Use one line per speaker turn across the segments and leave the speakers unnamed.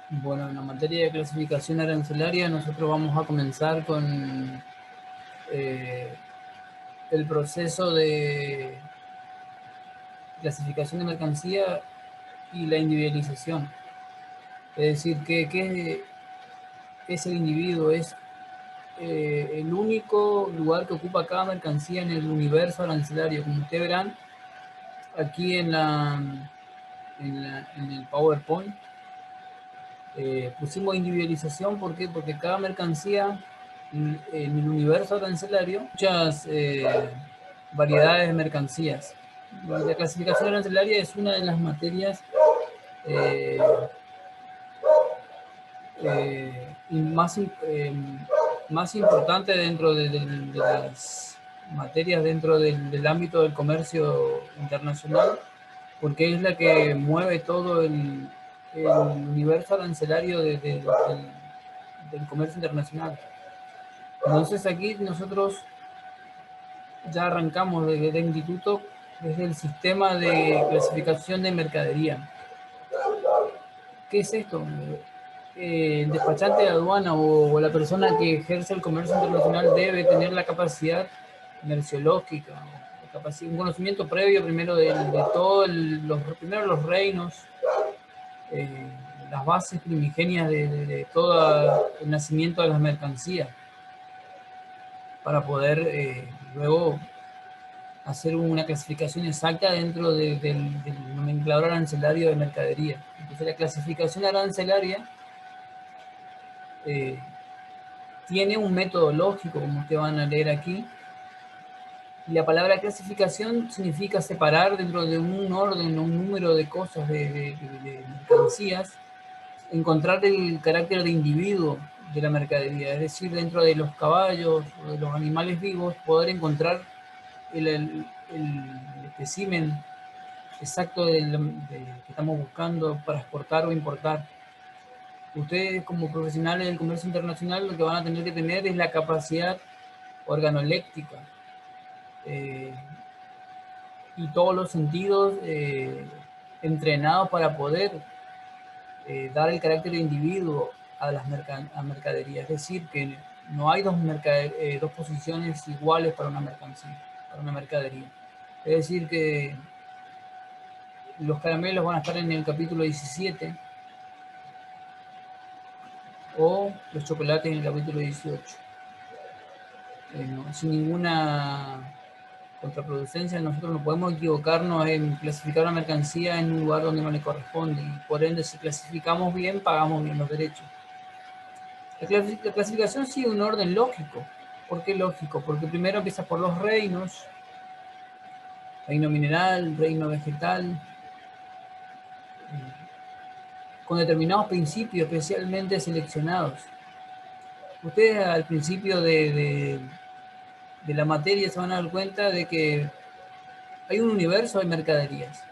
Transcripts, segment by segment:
Bueno, en la materia de clasificación arancelaria nosotros vamos a comenzar con el proceso de clasificación de mercancía y la individualización. Es decir, ¿qué es el individuo? Es el único lugar que ocupa cada mercancía en el universo arancelario. Como ustedes verán aquí en el PowerPoint, pusimos individualización. ¿Por qué? Porque cada mercancía en el universo arancelario, muchas variedades de mercancías. La clasificación arancelaria es una de las materias más, más importantes dentro de las materias dentro del ámbito del comercio internacional, porque es la que mueve todo el universo arancelario del comercio internacional. Entonces aquí nosotros ya arrancamos desde el instituto, desde el sistema de clasificación de mercadería. ¿Qué es esto? El despachante de aduana o la persona que ejerce el comercio internacional debe tener la capacidad merciológica, un conocimiento previo primero de todos los reinos, las bases primigenias de todo el nacimiento de las mercancías, para poder luego hacer una clasificación exacta dentro del nomenclador arancelario de mercadería. Entonces la clasificación arancelaria tiene un método lógico, como ustedes van a leer aquí. Y la palabra clasificación significa separar dentro de un orden, un número de cosas, de mercancías, encontrar el carácter de individuo de la mercadería, es decir, dentro de los caballos o de los animales vivos, poder encontrar el espécimen exacto que estamos buscando para exportar o importar. Ustedes como profesionales del comercio internacional lo que van a tener que tener es la capacidad organoléctica y todos los sentidos entrenados para poder dar el carácter de individuo a las mercaderías. Es decir, que no hay dos posiciones iguales para una mercancía, para una mercadería. Es decir, que los caramelos van a estar en el capítulo 17 o los chocolates en el capítulo 18. Sin ninguna contraproducencia, nosotros no podemos equivocarnos en clasificar una mercancía en un lugar donde no le corresponde, y por ende, si clasificamos bien, pagamos bien los derechos. La clasificación sigue un orden lógico. ¿Por qué lógico? Porque primero empieza por los reinos: reino mineral, reino vegetal, con determinados principios especialmente seleccionados. Ustedes al principio de la materia se van a dar cuenta de que hay un universo de mercaderías.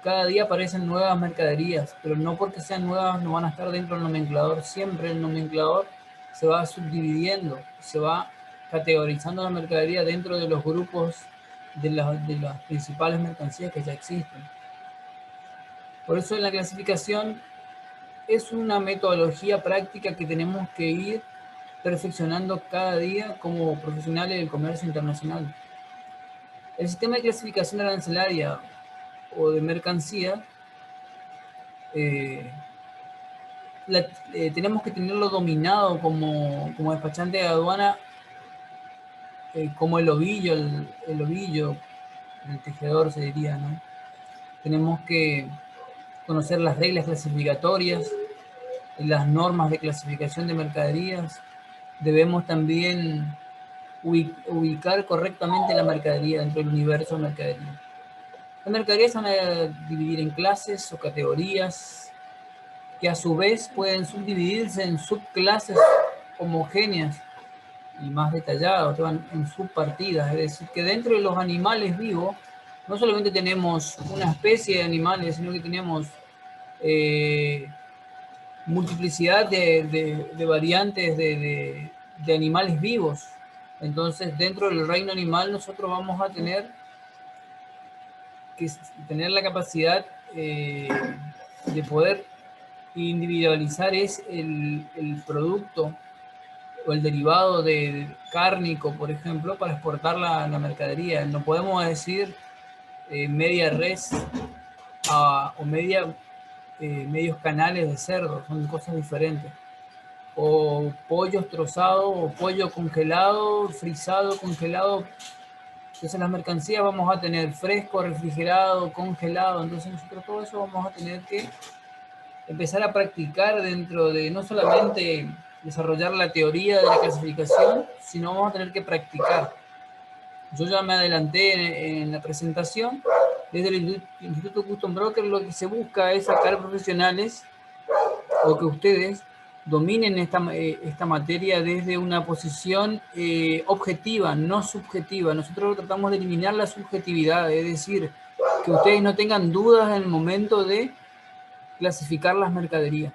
Cada día aparecen nuevas mercaderías, pero no porque sean nuevas no van a estar dentro del nomenclador. Siempre el nomenclador se va subdividiendo, se va categorizando la mercadería dentro de los grupos de las principales mercancías que ya existen. Por eso la clasificación es una metodología práctica que tenemos que ir perfeccionando cada día como profesionales del comercio internacional. El sistema de clasificación arancelaria o de mercancía tenemos que tenerlo dominado como despachante de aduana, como el ovillo, el ovillo, el tejedor se diría, ¿no? Tenemos que conocer las reglas clasificatorias, las normas de clasificación de mercaderías. Debemos también ubicar correctamente la mercadería dentro del universo de mercadería. Las mercaderías se van a dividir en clases o categorías, que a su vez pueden subdividirse en subclases homogéneas y más detalladas, en subpartidas. Es decir, que dentro de los animales vivos no solamente tenemos una especie de animales, sino que tenemos multiplicidad de variantes de animales vivos. Entonces, dentro del reino animal nosotros vamos a tener que tener la capacidad de poder individualizar es el producto o el derivado de cárnico, por ejemplo, para exportar la mercadería. No podemos decir media res o medios canales de cerdo, son cosas diferentes. O pollos trozados, o pollo congelado, frisado, congelado. Entonces las mercancías vamos a tener fresco, refrigerado, congelado. Entonces nosotros todo eso vamos a tener que empezar a practicar dentro de no solamente desarrollar la teoría de la clasificación, sino vamos a tener que practicar. Yo ya me adelanté en la presentación. Desde el Instituto Custom Broker lo que se busca es sacar profesionales o que ustedes dominen esta materia desde una posición objetiva, no subjetiva. Nosotros tratamos de eliminar la subjetividad, es decir, que ustedes no tengan dudas en el momento de clasificar las mercaderías.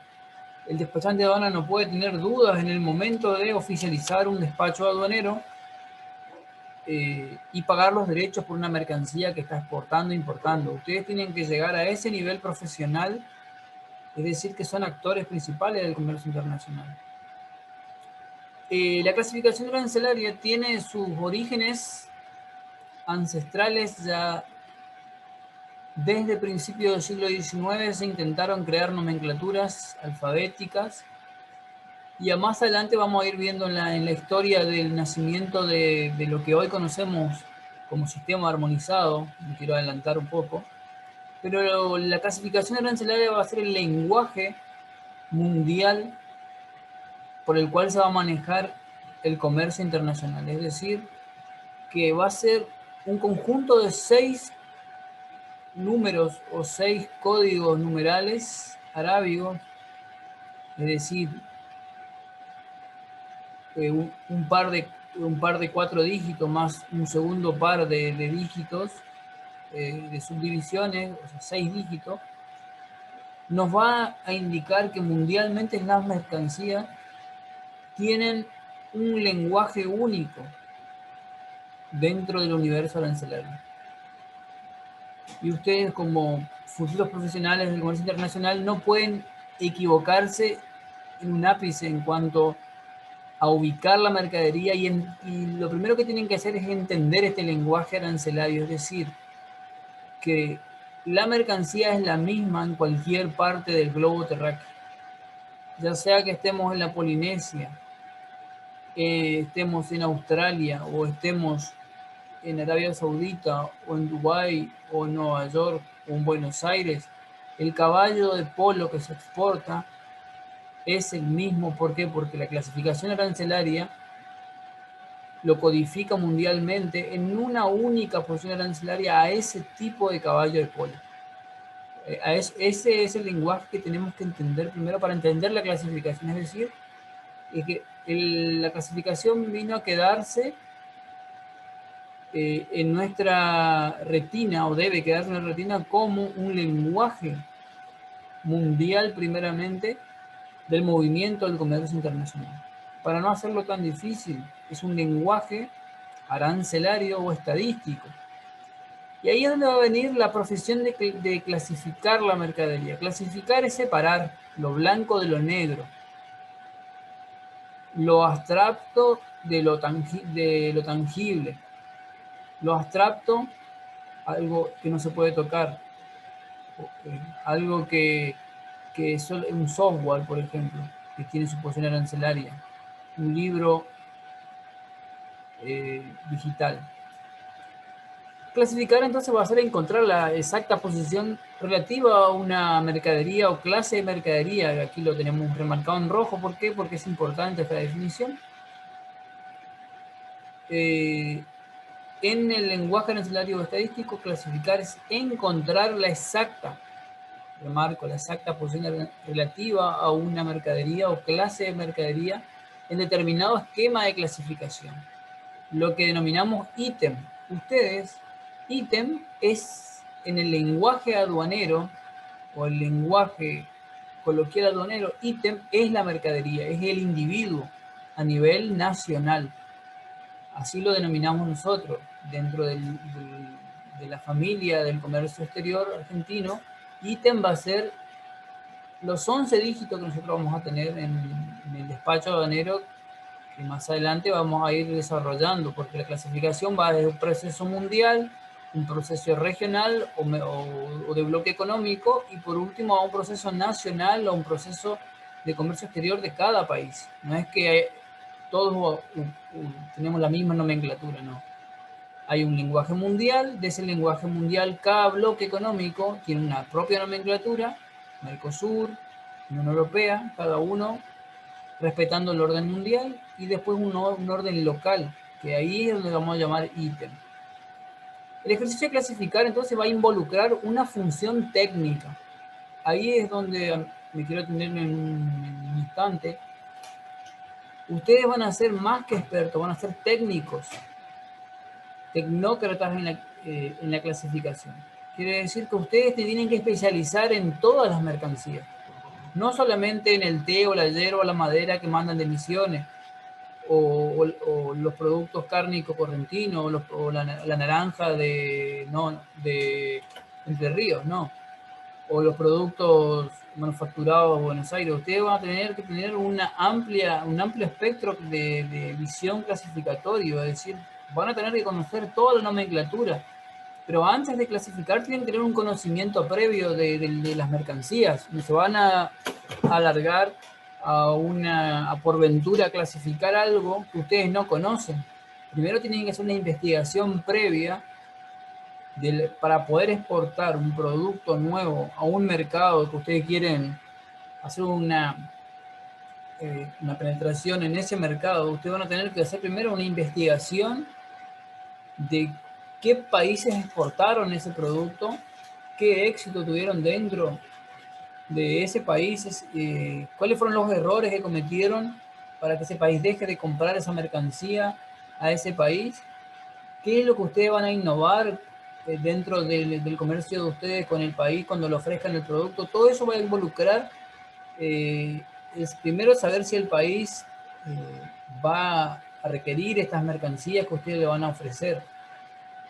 El despachante de aduana no puede tener dudas en el momento de oficializar un despacho aduanero y pagar los derechos por una mercancía que está exportando e importando. Ustedes tienen que llegar a ese nivel profesional, es decir, que son actores principales del comercio internacional. La clasificación arancelaria tiene sus orígenes ancestrales ya desde principios del siglo XIX. Se intentaron crear nomenclaturas alfabéticas y más adelante vamos a ir viendo en la historia del nacimiento de lo que hoy conocemos como sistema armonizado. Me quiero adelantar un poco, pero la clasificación arancelaria va a ser el lenguaje mundial por el cual se va a manejar el comercio internacional. Es decir, que va a ser un conjunto de 6 números o 6 códigos numerales arábigos, es decir, un par de 4 dígitos más un segundo par de dígitos, de subdivisiones, o sea, 6 dígitos, nos va a indicar que mundialmente las mercancías tienen un lenguaje único dentro del universo arancelario. Y ustedes, como futuros profesionales del comercio internacional, no pueden equivocarse en un ápice en cuanto a ubicar la mercadería y lo primero que tienen que hacer es entender este lenguaje arancelario, es decir, que la mercancía es la misma en cualquier parte del globo terráqueo, ya sea que estemos en la Polinesia, estemos en Australia o estemos en Arabia Saudita o en Dubái o en Nueva York o en Buenos Aires. El caballo de polo que se exporta es el mismo. ¿Por qué? Porque la clasificación arancelaria lo codifica mundialmente en una única posición arancelaria a ese tipo de caballo de polo. Ese es el lenguaje que tenemos que entender primero para entender la clasificación. Es decir, que la clasificación vino a quedarse en nuestra retina, o debe quedarse en la retina, como un lenguaje mundial primeramente del movimiento del comercio internacional. Para no hacerlo tan difícil, es un lenguaje arancelario o estadístico. Y ahí es donde va a venir la profesión de clasificar la mercadería. Clasificar es separar lo blanco de lo negro, lo abstracto de lo tangible. Lo abstracto, algo que no se puede tocar, algo que es un software, por ejemplo, que tiene su posición arancelaria, un libro digital. Clasificar entonces va a ser encontrar la exacta posición relativa a una mercadería o clase de mercadería. Aquí lo tenemos remarcado en rojo. ¿Por qué? Porque es importante esta definición. En el lenguaje arancelario o estadístico, clasificar es encontrar la exacta, remarco, la exacta posición relativa a una mercadería o clase de mercadería en determinado esquema de clasificación, lo que denominamos ítem. Ustedes, ítem es en el lenguaje aduanero o el lenguaje coloquial aduanero, ítem es la mercadería, es el individuo a nivel nacional. Así lo denominamos nosotros dentro de la familia del comercio exterior argentino. Ítem va a ser los 11 dígitos que nosotros vamos a tener en el despacho aduanero, que más adelante vamos a ir desarrollando, porque la clasificación va desde un proceso mundial, un proceso regional o de bloque económico, y por último a un proceso nacional o un proceso de comercio exterior de cada país. No es que todos tenemos la misma nomenclatura, no. Hay un lenguaje mundial, de ese lenguaje mundial cada bloque económico tiene una propia nomenclatura, Mercosur, Unión Europea, cada uno respetando el orden mundial, y después un orden local, que ahí es donde vamos a llamar ítem. El ejercicio de clasificar entonces va a involucrar una función técnica. Ahí es donde me quiero tener en un instante. Ustedes van a ser más que expertos, van a ser técnicos, tecnócratas en la clasificación. Quiere decir que ustedes se tienen que especializar en todas las mercancías, no solamente en el té o la hierba o la madera que mandan de Misiones, o los productos cárnicos correntinos, o la naranja de Entre Ríos, no, o los productos manufacturados de Buenos Aires. Ustedes van a tener que tener un amplio espectro de visión clasificatoria, es decir, van a tener que conocer toda la nomenclatura, pero antes de clasificar tienen que tener un conocimiento previo de las mercancías. No se van a alargar a por ventura clasificar algo que ustedes no conocen. Primero tienen que hacer una investigación previa para poder exportar un producto nuevo a un mercado que ustedes quieren hacer una penetración en ese mercado. Ustedes van a tener que hacer primero una investigación de qué países exportaron ese producto, qué éxito tuvieron dentro de ese país, cuáles fueron los errores que cometieron para que ese país deje de comprar esa mercancía a ese país, qué es lo que ustedes van a innovar dentro del comercio de ustedes con el país cuando le ofrezcan el producto. Todo eso va a involucrar, es primero saber si el país va a requerir estas mercancías que ustedes le van a ofrecer.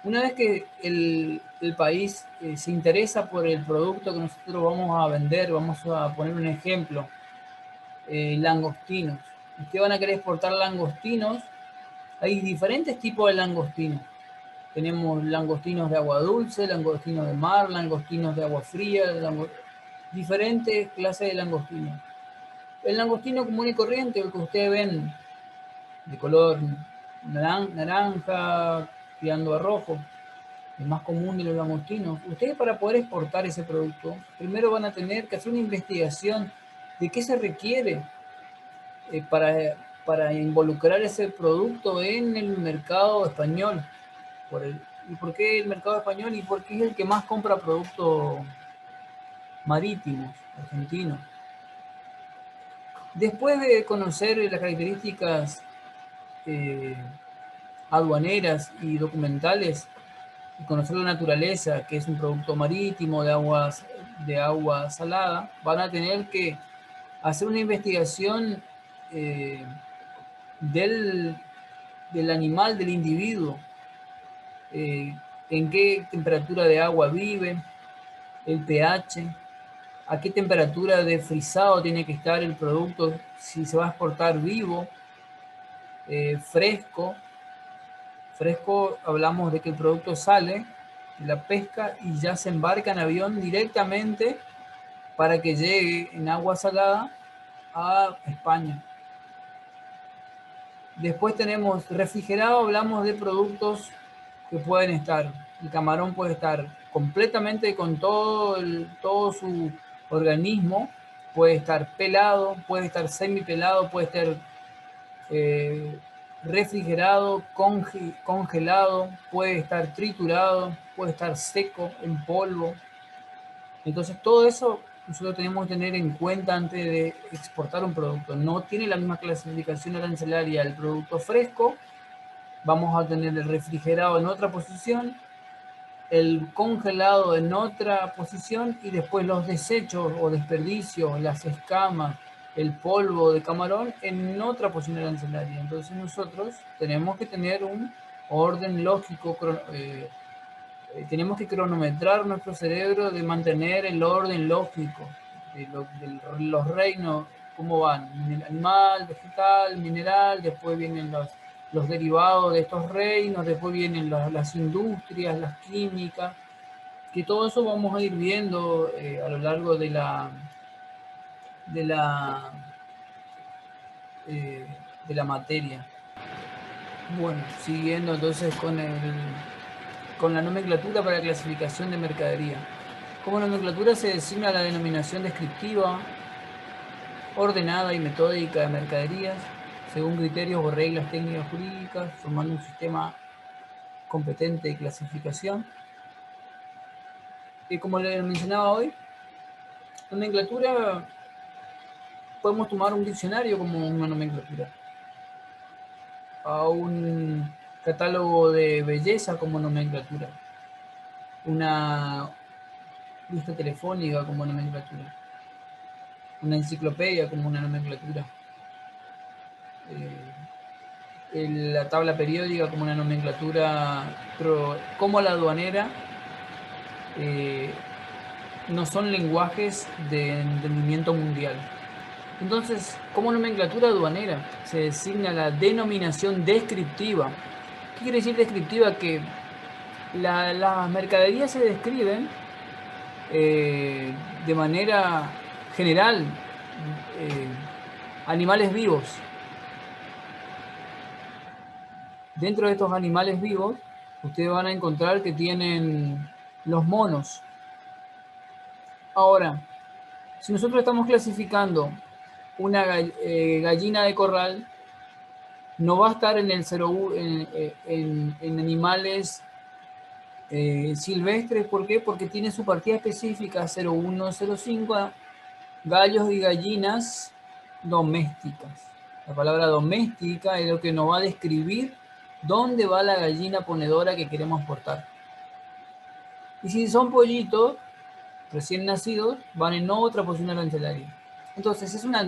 Una vez que el país se interesa por el producto que nosotros vamos a vender, vamos a poner un ejemplo, langostinos. Ustedes van a querer exportar langostinos. Hay diferentes tipos de langostinos. Tenemos langostinos de agua dulce, langostinos de mar, langostinos de agua fría, diferentes clases de langostinos. El langostino común y corriente, el que ustedes ven de color naranja, tirando a rojo, el más común de los langostinos. Ustedes, para poder exportar ese producto, primero van a tener que hacer una investigación de qué se requiere para involucrar ese producto en el mercado español. ¿Y por qué el mercado español? Y porque es el que más compra productos marítimos, argentinos. Después de conocer las características aduaneras y documentales, y conocer la naturaleza, que es un producto marítimo de agua salada, van a tener que hacer una investigación del animal, del individuo, en qué temperatura de agua vive, el pH, a qué temperatura de frisado tiene que estar el producto, si se va a exportar vivo, fresco. Fresco, hablamos de que el producto sale de la pesca y ya se embarca en avión directamente para que llegue en agua salada a España. Después tenemos refrigerado, hablamos de productos que pueden estar, el camarón puede estar completamente con todo su organismo, puede estar pelado, puede estar semipelado, puede estar refrigerado, congelado, puede estar triturado, puede estar seco, en polvo. Entonces todo eso nosotros tenemos que tener en cuenta antes de exportar un producto. No tiene la misma clasificación arancelaria el producto fresco, vamos a tener el refrigerado en otra posición, el congelado en otra posición, y después los desechos o desperdicios, las escamas, el polvo de camarón en otra posición arancelaria. Entonces nosotros tenemos que tener un orden lógico, tenemos que cronometrar nuestro cerebro de mantener el orden lógico. los reinos, cómo van, animal, vegetal, mineral, después vienen los derivados de estos reinos, después vienen las industrias, las químicas, que todo eso vamos a ir viendo a lo largo de la materia. Bueno, siguiendo entonces con la nomenclatura para clasificación de mercadería. Como nomenclatura se designa la denominación descriptiva, ordenada y metódica de mercaderías, según criterios o reglas técnicas jurídicas, formando un sistema competente de clasificación. Y como les mencionaba hoy, nomenclatura, podemos tomar un diccionario como una nomenclatura, a un catálogo de belleza como nomenclatura, una lista telefónica como nomenclatura, una enciclopedia como una nomenclatura, la tabla periódica como una nomenclatura, pero como la aduanera no son lenguajes de entendimiento mundial. Entonces, como nomenclatura aduanera se designa la denominación descriptiva. ¿Qué quiere decir descriptiva? Que las mercaderías se describen de manera general, animales vivos. Dentro de estos animales vivos, ustedes van a encontrar que tienen los monos. Ahora, si nosotros estamos clasificando una gallina de corral, no va a estar en el 0, en animales silvestres. ¿Por qué? Porque tiene su partida específica 01, 05, gallos y gallinas domésticas. La palabra doméstica es lo que nos va a describir dónde va la gallina ponedora que queremos portar. Y si son pollitos recién nacidos, van en otra posición arancelaria. Entonces es una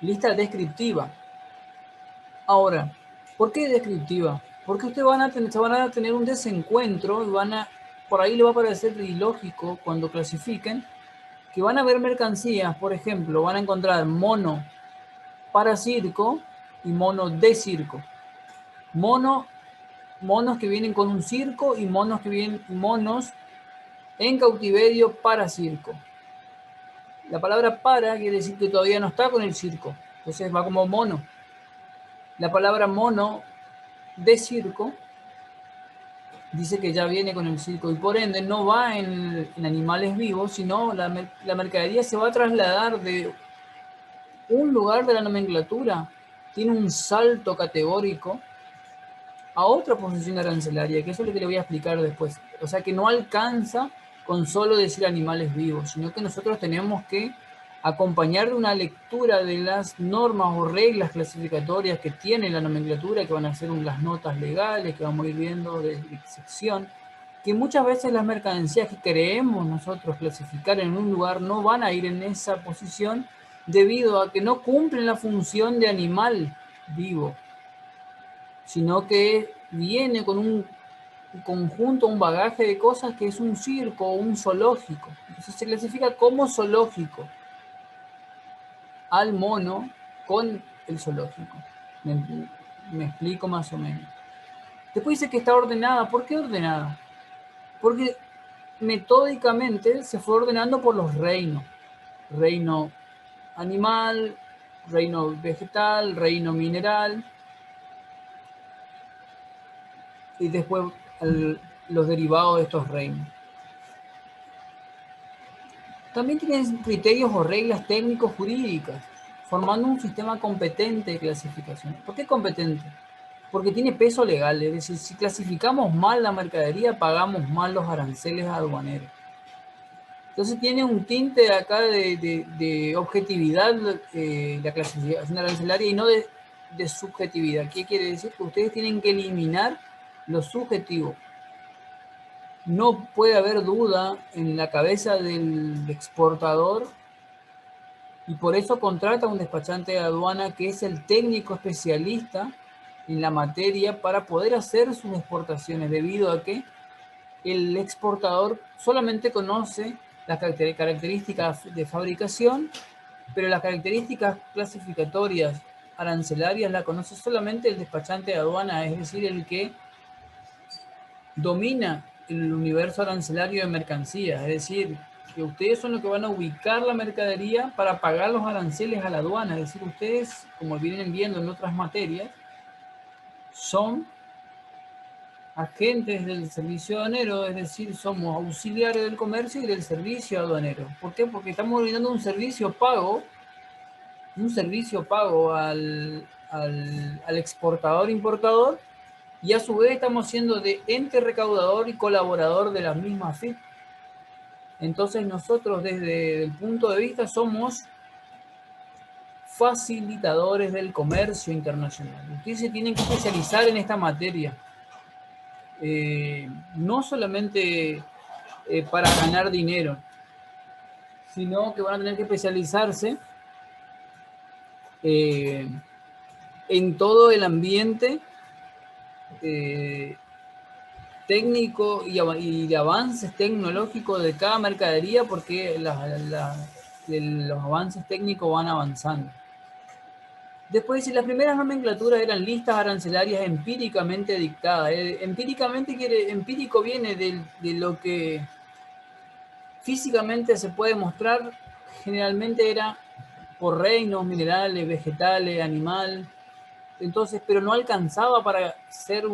lista descriptiva. Ahora, ¿por qué descriptiva? Porque ustedes van a tener un desencuentro y por ahí les va a parecer ilógico cuando clasifiquen, que van a ver mercancías, por ejemplo, van a encontrar mono para circo y mono de circo. Monos que vienen con un circo y monos en cautiverio para circo. La palabra para quiere decir que todavía no está con el circo, entonces va como mono. La palabra mono de circo dice que ya viene con el circo y por ende no va en animales vivos, sino la mercadería se va a trasladar de un lugar de la nomenclatura, tiene un salto categórico a otra posición arancelaria, que eso es lo que le voy a explicar después. O sea que no alcanza con solo decir animales vivos, sino que nosotros tenemos que acompañar de una lectura de las normas o reglas clasificatorias que tiene la nomenclatura, que van a ser las notas legales, que vamos a ir viendo de sección, que muchas veces las mercancías que creemos nosotros clasificar en un lugar no van a ir en esa posición debido a que no cumplen la función de animal vivo, sino que viene con un conjunto, un bagaje de cosas que es un circo o un zoológico. Entonces se clasifica como zoológico al mono con el zoológico. Me explico más o menos. Después dice que está ordenada. ¿Por qué ordenada? Porque metódicamente se fue ordenando por los reinos. Reino animal, reino vegetal, reino mineral. Y después los derivados de estos reinos. También tienen criterios o reglas técnicos jurídicas, formando un sistema competente de clasificación. ¿Por qué competente? Porque tiene peso legal, es decir, si clasificamos mal la mercadería, pagamos mal los aranceles aduaneros. Entonces tiene un tinte acá de objetividad la clasificación arancelaria y no de subjetividad. ¿Qué quiere decir? Que ustedes tienen que eliminar lo subjetivo. No puede haber duda en la cabeza del exportador y por eso contrata a un despachante de aduana que es el técnico especialista en la materia para poder hacer sus exportaciones, debido a que el exportador solamente conoce las características de fabricación, pero las características clasificatorias arancelarias la conoce solamente el despachante de aduana, es decir, el que domina el universo arancelario de mercancías, es decir, que ustedes son los que van a ubicar la mercadería para pagar los aranceles a la aduana, es decir, ustedes, como vienen viendo en otras materias, son agentes del servicio aduanero, es decir, somos auxiliares del comercio y del servicio aduanero. ¿Por qué? Porque estamos brindando un servicio pago al exportador-importador, y a su vez estamos siendo de ente recaudador y colaborador de la misma FIP. Entonces nosotros desde el punto de vista somos facilitadores del comercio internacional. Ustedes se tienen que especializar en esta materia. No solamente para ganar dinero, sino que van a tener que especializarse en todo el ambiente técnico y de avances tecnológicos de cada mercadería, porque los avances técnicos van avanzando. Después, si las primeras nomenclaturas eran listas arancelarias empíricamente dictadas. Empírico viene de lo que físicamente se puede mostrar, generalmente era por reinos, minerales, vegetales, animal. Entonces, pero no alcanzaba para ser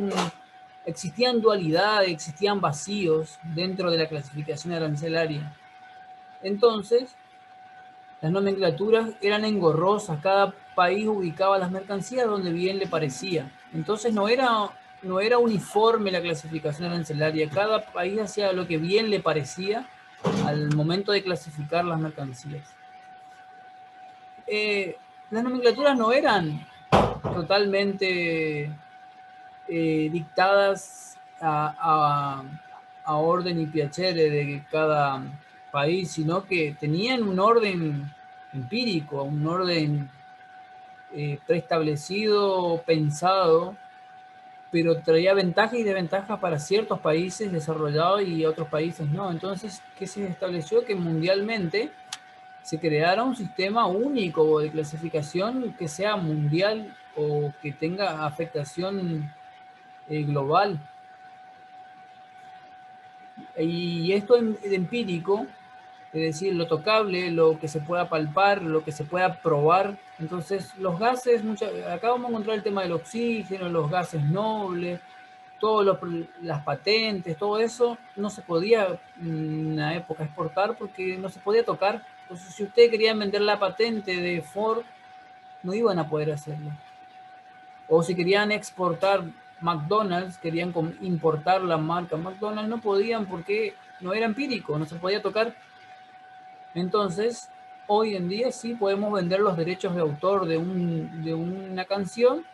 existían dualidades, existían vacíos dentro de la clasificación arancelaria. Entonces, las nomenclaturas eran engorrosas, cada país ubicaba las mercancías donde bien le parecía. Entonces no era uniforme la clasificación arancelaria, cada país hacía lo que bien le parecía al momento de clasificar las mercancías. Las nomenclaturas no eran totalmente dictadas a orden y piacere de cada país, sino que tenían un orden empírico, un orden preestablecido, pensado, pero traía ventajas y desventajas para ciertos países desarrollados y otros países no. Entonces, ¿qué se estableció? Que mundialmente se creara un sistema único de clasificación que sea mundial o que tenga afectación global. Y esto es empírico, es decir, lo tocable, lo que se pueda palpar, lo que se pueda probar. Entonces, los gases, acá vamos a encontrar el tema del oxígeno, los gases nobles, todas las patentes, todo eso no se podía en una época exportar porque no se podía tocar. Entonces, si ustedes querían vender la patente de Ford, no iban a poder hacerlo. O si querían exportar McDonald's, querían importar la marca McDonald's, no podían porque no era empírico, no se podía tocar. Entonces, hoy en día sí podemos vender los derechos de autor de una canción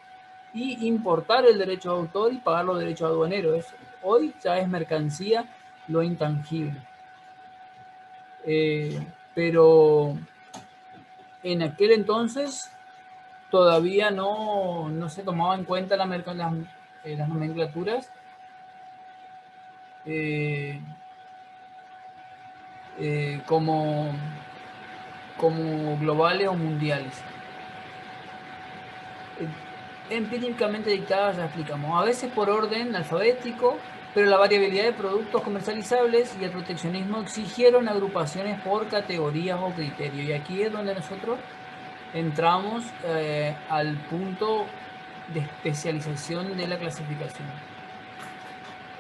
y importar el derecho de autor y pagar los derechos aduaneros. Hoy ya es mercancía lo intangible. Pero en aquel entonces todavía no se tomaba en cuenta las nomenclaturas como globales o mundiales. Empíricamente dictadas, ya explicamos, a veces por orden alfabético, pero la variabilidad de productos comercializables y el proteccionismo exigieron agrupaciones por categorías o criterios. Y aquí es donde nosotros entramos al punto de especialización de la clasificación.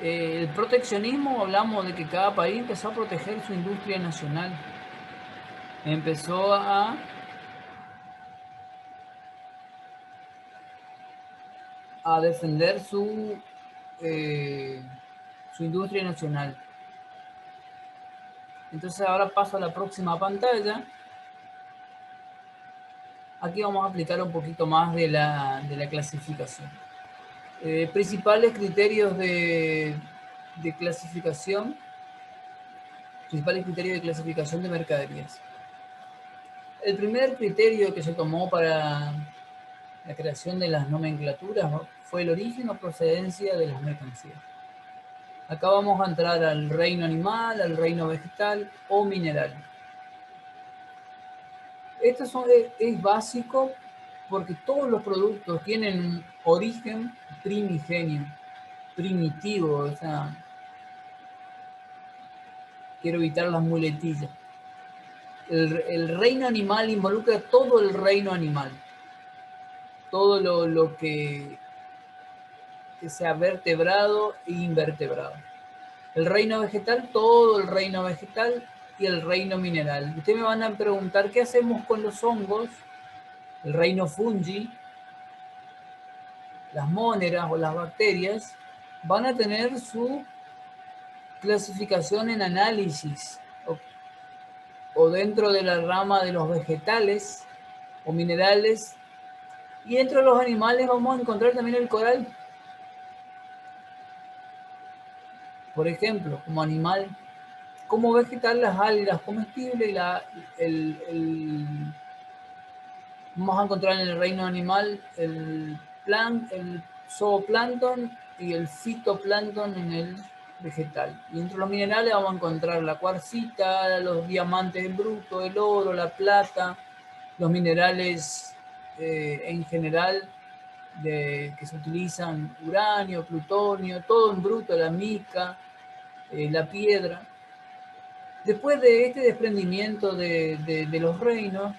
El proteccionismo, hablamos de que cada país empezó a proteger su industria nacional. Empezó a defender su industria nacional. Entonces ahora paso a la próxima pantalla. Aquí vamos a aplicar un poquito más de la clasificación. Principales criterios de clasificación. Principales criterios de clasificación de mercaderías. El primer criterio que se tomó para la creación de las nomenclaturas fue el origen o procedencia de las mercancías. Acá vamos a entrar al reino animal, al reino vegetal o mineral. Esto es básico porque todos los productos tienen un origen primigenio, primitivo, o sea, quiero evitar las muletillas. El reino animal involucra todo el reino animal, todo lo que sea vertebrado e invertebrado. El reino vegetal, todo el reino vegetal y el reino mineral. Ustedes me van a preguntar qué hacemos con los hongos, el reino fungi, las móneras o las bacterias, van a tener su clasificación en análisis o dentro de la rama de los vegetales o minerales, y dentro de los animales vamos a encontrar también el coral, por ejemplo, como animal. Como vegetal, las algas comestibles, vamos a encontrar en el reino animal el zooplancton y el fitoplancton en el vegetal. Y entre los minerales vamos a encontrar la cuarcita, los diamantes en bruto, el oro, la plata, los minerales en general que se utilizan, uranio, plutonio, todo en bruto, la mica, la piedra. Después de este desprendimiento de los reinos,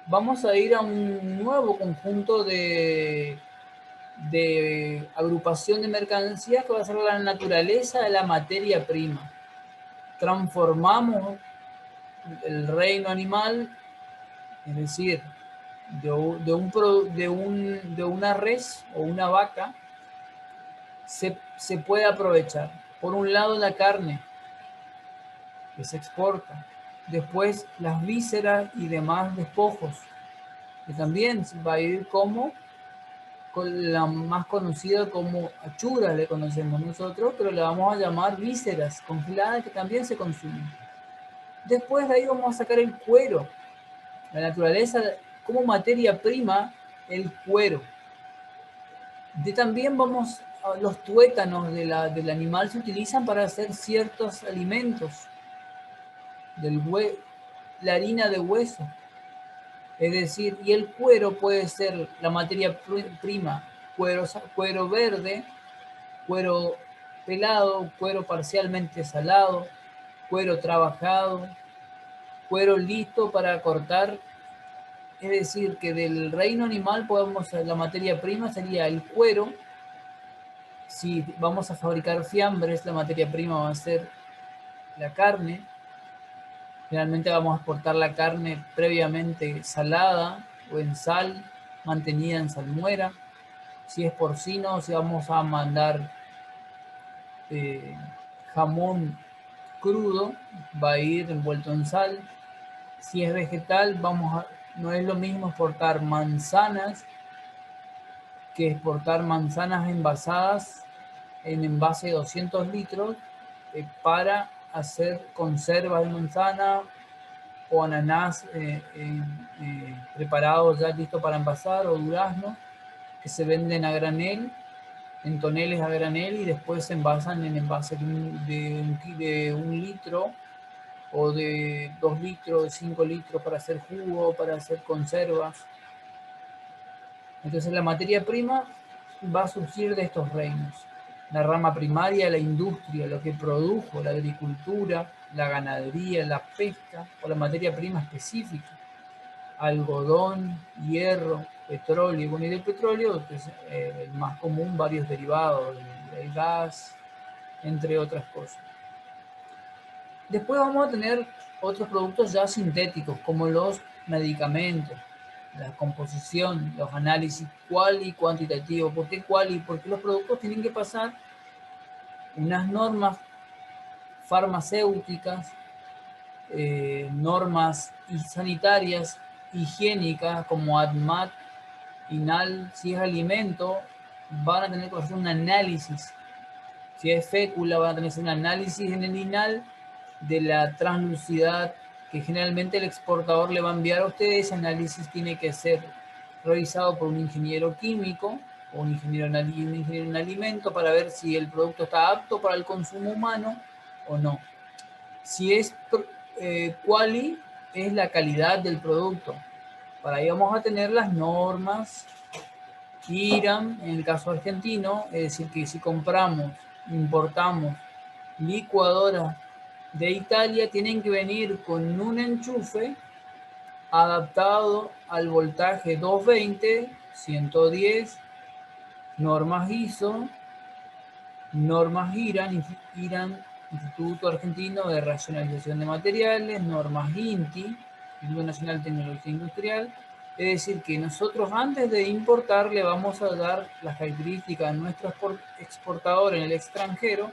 vamos a ir a un nuevo conjunto de agrupación de mercancías que va a ser la naturaleza de la materia prima. Transformamos el reino animal, es decir, de una res o una vaca, se puede aprovechar. Por un lado, la carne, que se exporta. Después, las vísceras y demás despojos, que también va a ir como con la más conocida como achuras, le conocemos nosotros, pero le vamos a llamar vísceras congeladas, que también se consumen. Después de ahí vamos a sacar el cuero. La naturaleza como materia prima, el cuero. También los tuétanos del animal se utilizan para hacer ciertos alimentos. La harina de hueso. Es decir, y el cuero puede ser la materia prima, cuero verde, cuero pelado, cuero parcialmente salado, cuero trabajado, cuero listo para cortar. Es decir, que del reino animal la materia prima sería el cuero. Si vamos a fabricar fiambres, la materia prima va a ser la carne. Generalmente vamos a exportar la carne previamente salada o en sal, mantenida en salmuera. Si es porcino, si vamos a mandar jamón crudo, va a ir envuelto en sal. Si es vegetal, no es lo mismo exportar manzanas que exportar manzanas envasadas en envase de 200 litros para hacer conservas de manzana o ananás preparados ya listo para envasar, o durazno, que se venden a granel, en toneles a granel, y después se envasan en envases de 1 litro o de 2 litros, de 5 litros para hacer jugo, para hacer conservas. Entonces la materia prima va a surgir de estos reinos. La rama primaria, la industria, lo que produjo, la agricultura, la ganadería, la pesca, o la materia prima específica, algodón, hierro, petróleo. Bueno, y del petróleo, que es el más común, varios derivados, el gas, entre otras cosas. Después vamos a tener otros productos ya sintéticos, como los medicamentos, la composición, los análisis cual y cuantitativo. ¿Por qué cual y? Porque los productos tienen que pasar unas normas farmacéuticas, normas sanitarias, higiénicas, como ADMAT, INAL. Si es alimento, van a tener que hacer un análisis. Si es fécula, van a tener que hacer un análisis en el INAL de la translucidad, que generalmente el exportador le va a enviar a ustedes. Ese análisis tiene que ser revisado por un ingeniero químico o un ingeniero en alimento para ver si el producto está apto para el consumo humano o no. Si es quali, es la calidad del producto. Para ahí vamos a tener las normas IRAM, en el caso argentino, es decir, que si compramos, importamos licuadoras de Italia, tienen que venir con un enchufe adaptado al voltaje 220, 110, normas ISO, normas IRAN, Instituto Argentino de Racionalización de Materiales, normas INTI, Instituto Nacional de Tecnología Industrial. Es decir, que nosotros antes de importar le vamos a dar las características a nuestro exportador en el extranjero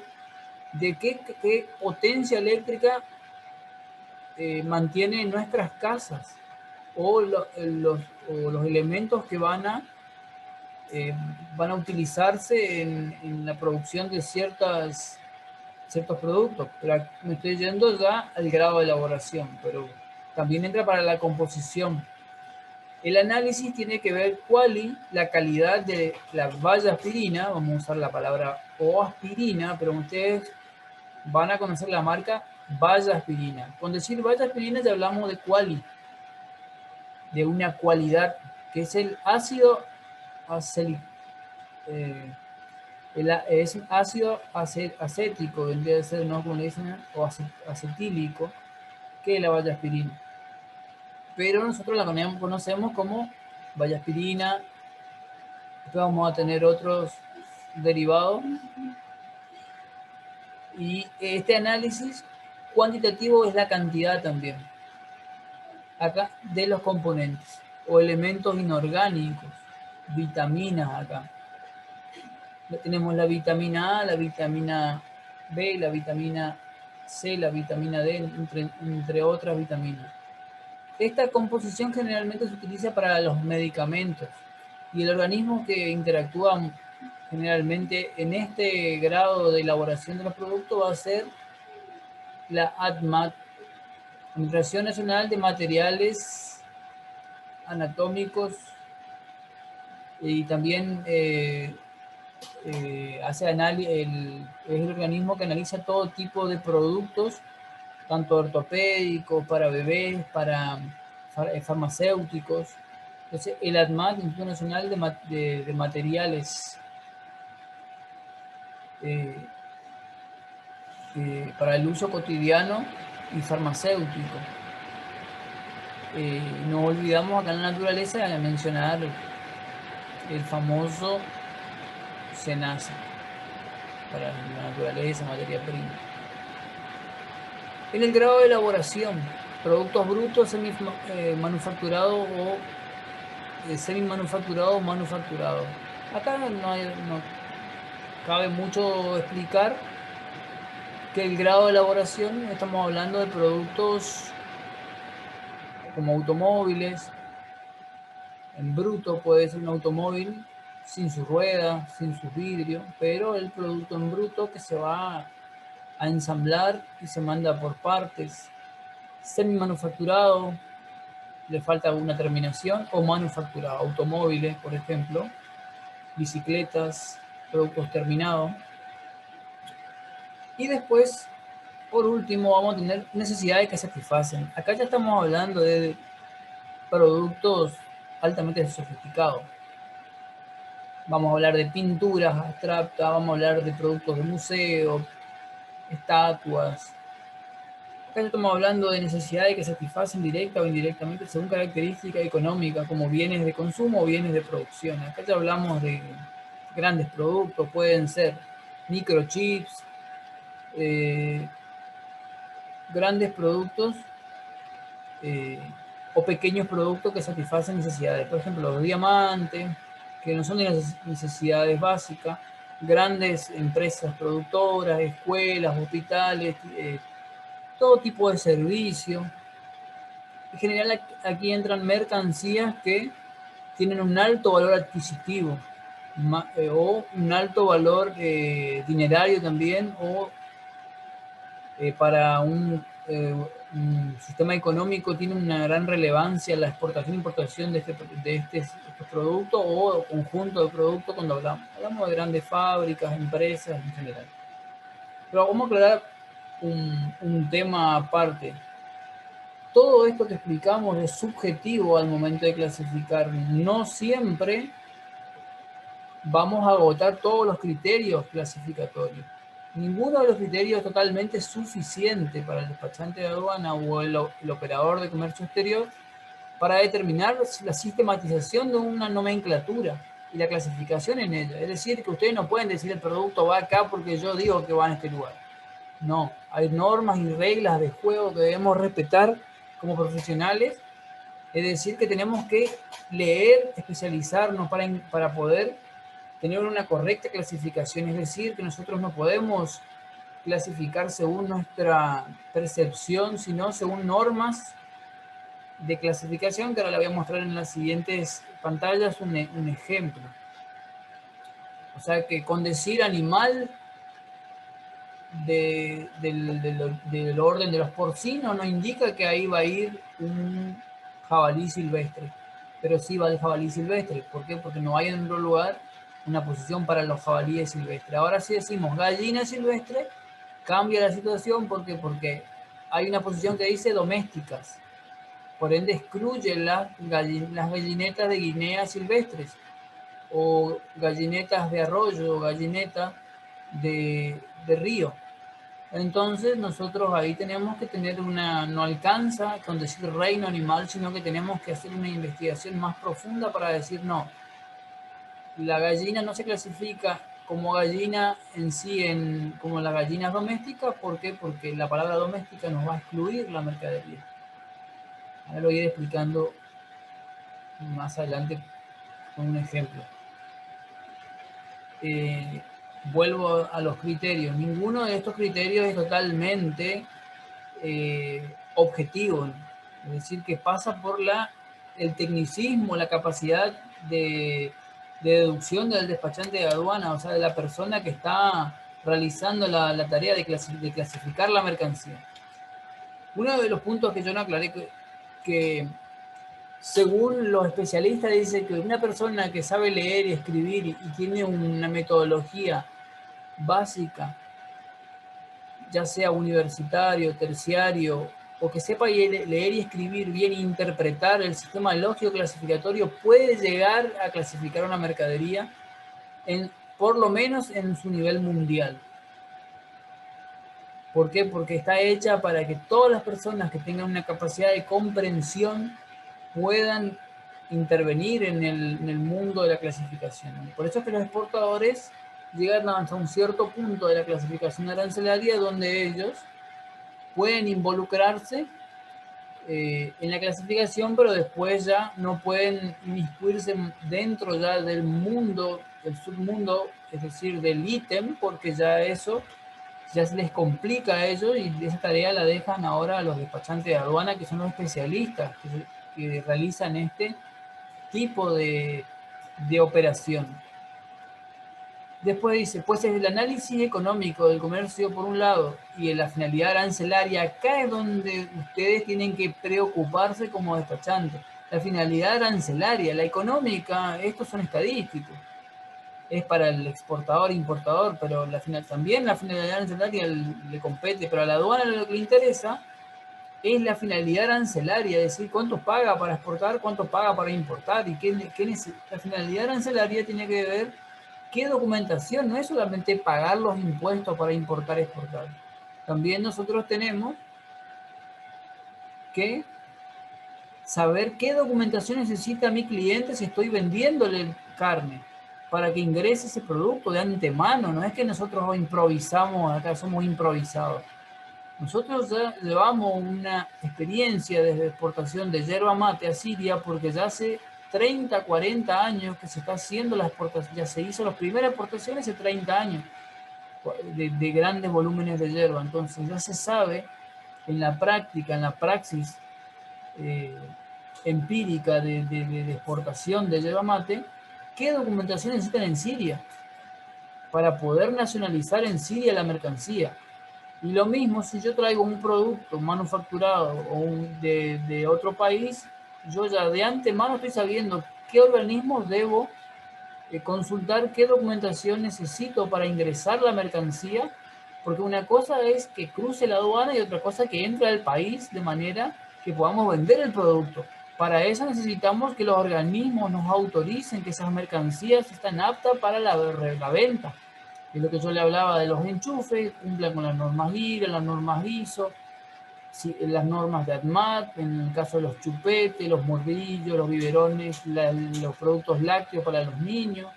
de qué potencia eléctrica mantiene nuestras casas o los elementos que van a utilizarse en la producción de ciertos productos. Pero me estoy yendo ya al grado de elaboración, pero también entra para la composición. El análisis tiene que ver la calidad de la valla aspirina, vamos a usar la palabra o aspirina, pero ustedes van a conocer la marca valla aspirina. Con decir valla aspirina ya hablamos de de una cualidad, que es el ácido es ácido acético, vendría a ser, ¿no? Como le dicen, o acetílico, que es la valla aspirina. Pero nosotros la conocemos como valla aspirina. Después vamos a tener otros derivados. Y este análisis cuantitativo es la cantidad también, acá, de los componentes o elementos inorgánicos, vitaminas acá. Tenemos la vitamina A, la vitamina B, la vitamina C, la vitamina D, entre otras vitaminas. Esta composición generalmente se utiliza para los medicamentos y el organismo que interactúa generalmente en este grado de elaboración de los productos va a ser la ADMAT, Administración Nacional de Materiales Anatómicos, y también es el organismo que analiza todo tipo de productos, tanto ortopédicos, para bebés, para farmacéuticos. Entonces, el ADMAT, Instituto Nacional de Materiales para el uso cotidiano y farmacéutico. No olvidamos acá en la naturaleza de mencionar el famoso SENASA para la naturaleza, materia prima. En el grado de elaboración, productos brutos, semi-manufacturados o semi-manufacturado o manufacturado. Acá no cabe mucho explicar que el grado de elaboración, estamos hablando de productos como automóviles. En bruto puede ser un automóvil sin sus ruedas, sin sus vidrios, pero el producto en bruto que se va a ensamblar y se manda por partes. Semi-manufacturado, le falta alguna terminación, o manufacturado, automóviles, por ejemplo, bicicletas, productos terminados. Y después, por último, vamos a tener necesidades que satisfacen. Acá ya estamos hablando de productos altamente sofisticados. Vamos a hablar de pinturas abstractas, vamos a hablar de productos de museo, estatuas. Acá estamos hablando de necesidades que satisfacen directa o indirectamente según características económicas, como bienes de consumo o bienes de producción. Acá ya hablamos de grandes productos, pueden ser microchips, grandes productos o pequeños productos que satisfacen necesidades. Por ejemplo, los diamantes, que no son de las necesidades básicas, grandes empresas productoras, escuelas, hospitales, todo tipo de servicio. En general aquí entran mercancías que tienen un alto valor adquisitivo o un alto valor dinerario también, o para sistema económico tiene una gran relevancia la exportación e importación de este producto o conjunto de productos cuando hablamos de grandes fábricas, empresas en general. Pero vamos a aclarar un tema aparte. Todo esto que explicamos es subjetivo al momento de clasificar. No siempre vamos a agotar todos los criterios clasificatorios. Ninguno de los criterios es totalmente suficiente para el despachante de aduana o el operador de comercio exterior para determinar la sistematización de una nomenclatura y la clasificación en ella. Es decir, que ustedes no pueden decir el producto va acá porque yo digo que va en este lugar. No, hay normas y reglas de juego que debemos respetar como profesionales. Es decir, que tenemos que leer, especializarnos para poder tener una correcta clasificación. Es decir, que nosotros no podemos clasificar según nuestra percepción, sino según normas de clasificación, que ahora la voy a mostrar en las siguientes pantallas un ejemplo. O sea que con decir animal del orden de los porcinos no indica que ahí va a ir un jabalí silvestre, pero sí va el jabalí silvestre. ¿Por qué? Porque no hay en otro lugar una posición para los jabalíes silvestres. Ahora sí decimos gallina silvestre, cambia la situación porque hay una posición que dice domésticas. Por ende excluye las gallinetas de Guinea silvestres o gallinetas de arroyo o gallinetas de río. Entonces nosotros ahí tenemos que tener no alcanza con decir reino animal, sino que tenemos que hacer una investigación más profunda para decir no, la gallina no se clasifica como gallina en sí, como las gallinas domésticas. ¿Por qué? Porque la palabra doméstica nos va a excluir la mercadería. Ahora lo voy a ir explicando más adelante con un ejemplo. Vuelvo a los criterios. Ninguno de estos criterios es totalmente objetivo, ¿no? Es decir, que pasa por el tecnicismo, la capacidad de deducción del despachante de aduana, o sea, de la persona que está realizando la tarea de clasificar la mercancía. Uno de los puntos que yo no aclaré, que según los especialistas dice que una persona que sabe leer y escribir y tiene una metodología básica, ya sea universitario, terciario, o que sepa leer y escribir bien e interpretar el sistema lógico clasificatorio, puede llegar a clasificar una mercadería por lo menos en su nivel mundial. ¿Por qué? Porque está hecha para que todas las personas que tengan una capacidad de comprensión puedan intervenir en el mundo de la clasificación. Por eso es que los exportadores llegan hasta un cierto punto de la clasificación arancelaria donde ellos pueden involucrarse en la clasificación, pero después ya no pueden inmiscuirse dentro ya del mundo, del submundo, es decir, del ítem, porque ya eso ya se les complica a ellos y esa tarea la dejan ahora a los despachantes de aduana, que son los especialistas que realizan este tipo de operación. Después dice, pues es el análisis económico del comercio por un lado y la finalidad arancelaria, acá es donde ustedes tienen que preocuparse como despachantes. La finalidad arancelaria, la económica, estos son estadísticos. Es para el exportador, importador, pero también la finalidad arancelaria le compete, pero a la aduana lo que le interesa es la finalidad arancelaria, es decir, cuánto paga para exportar, cuánto paga para importar, y la finalidad arancelaria tiene que ver qué documentación, no es solamente pagar los impuestos para importar y exportar. También nosotros tenemos que saber qué documentación necesita mi cliente si estoy vendiéndole carne para que ingrese ese producto de antemano. No es que nosotros improvisamos, acá somos improvisados. Nosotros ya llevamos una experiencia desde exportación de yerba mate a Siria porque ya hace 30, 40 años que se está haciendo la exportación, ya se hizo las primeras exportaciones hace 30 años de grandes volúmenes de yerba. Entonces ya se sabe en la práctica, en la praxis empírica de exportación de yerba mate, qué documentación necesitan en Siria para poder nacionalizar en Siria la mercancía. Y lo mismo si yo traigo un producto manufacturado o de otro país, yo ya de antemano estoy sabiendo qué organismos debo consultar, qué documentación necesito para ingresar la mercancía, porque una cosa es que cruce la aduana y otra cosa que entre al país de manera que podamos vender el producto. Para eso necesitamos que los organismos nos autoricen que esas mercancías están aptas para la venta. Es lo que yo le hablaba de los enchufes, cumplan con las normas IRA, las normas ISO, las normas de ADMAT, en el caso de los chupetes, los morbillos, los biberones, los productos lácteos para los niños,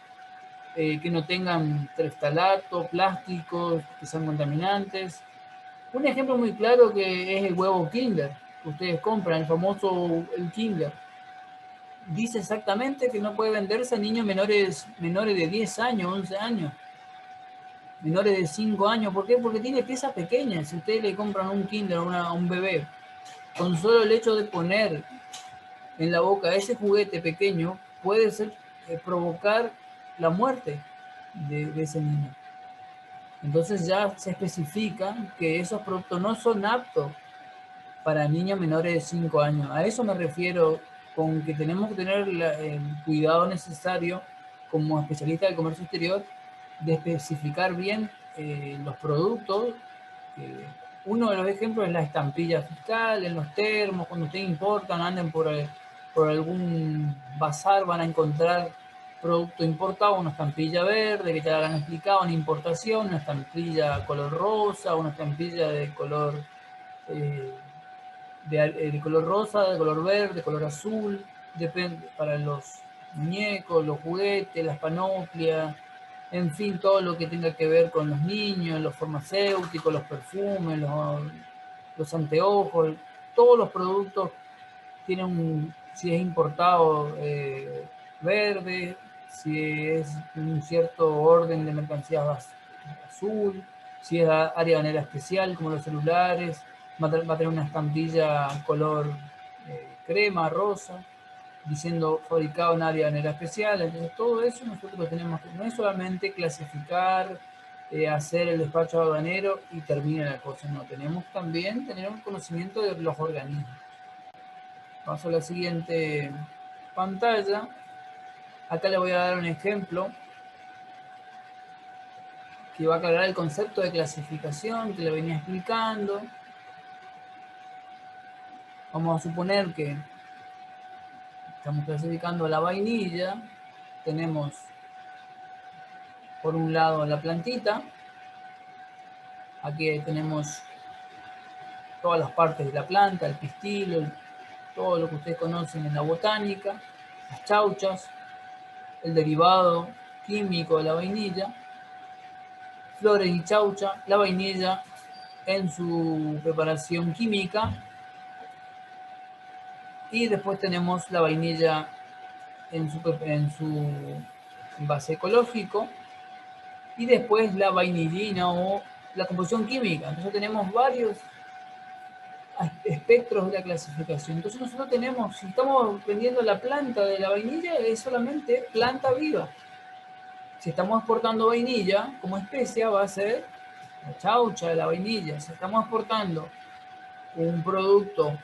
que no tengan terftalato, plásticos, que sean contaminantes. Un ejemplo muy claro que es el huevo Kinder, que ustedes compran, el famoso el Kinder. Dice exactamente que no puede venderse a niños menores de 10 años, 11 años, menores de 5 años. ¿Por qué? Porque tiene piezas pequeñas. Si ustedes le compran un Kinder a un bebé, con solo el hecho de poner en la boca ese juguete pequeño, puede provocar la muerte de ese niño. Entonces ya se especifica que esos productos no son aptos para niños menores de 5 años. A eso me refiero con que tenemos que tener el cuidado necesario como especialista del comercio exterior de especificar bien los productos. Uno de los ejemplos es la estampilla fiscal, en los termos, cuando ustedes importan, anden por algún bazar, van a encontrar producto importado, una estampilla verde, que te la han explicado, una importación, una estampilla color rosa, una estampilla de color de color rosa, de color verde, de color azul, depende para los muñecos, los juguetes, las panoplias, en fin, todo lo que tenga que ver con los niños, los farmacéuticos, los perfumes, los anteojos, todos los productos tienen si es importado verde, si es un cierto orden de mercancías azul, si es área banera especial como los celulares, va a tener una estampilla color crema, rosa, diciendo fabricado en área banera especial. Entonces todo eso nosotros lo tenemos que, no es solamente clasificar, hacer el despacho aduanero y termina la cosa, no, tenemos también tener un conocimiento de los organismos. Paso a la siguiente pantalla. Acá le voy a dar un ejemplo que va a aclarar el concepto de clasificación que le venía explicando. Vamos a suponer que estamos clasificando la vainilla. Tenemos por un lado la plantita. Aquí tenemos todas las partes de la planta, el pistilo, todo lo que ustedes conocen en la botánica, las chauchas, el derivado químico de la vainilla, flores y chaucha, la vainilla en su preparación química, y después tenemos la vainilla en su envase ecológico, y después la vainillina o la composición química. Entonces tenemos varios espectros de la clasificación. Entonces nosotros tenemos, si estamos vendiendo la planta de la vainilla, es solamente planta viva. Si estamos exportando vainilla como especia, va a ser la chaucha de la vainilla. Si estamos exportando un producto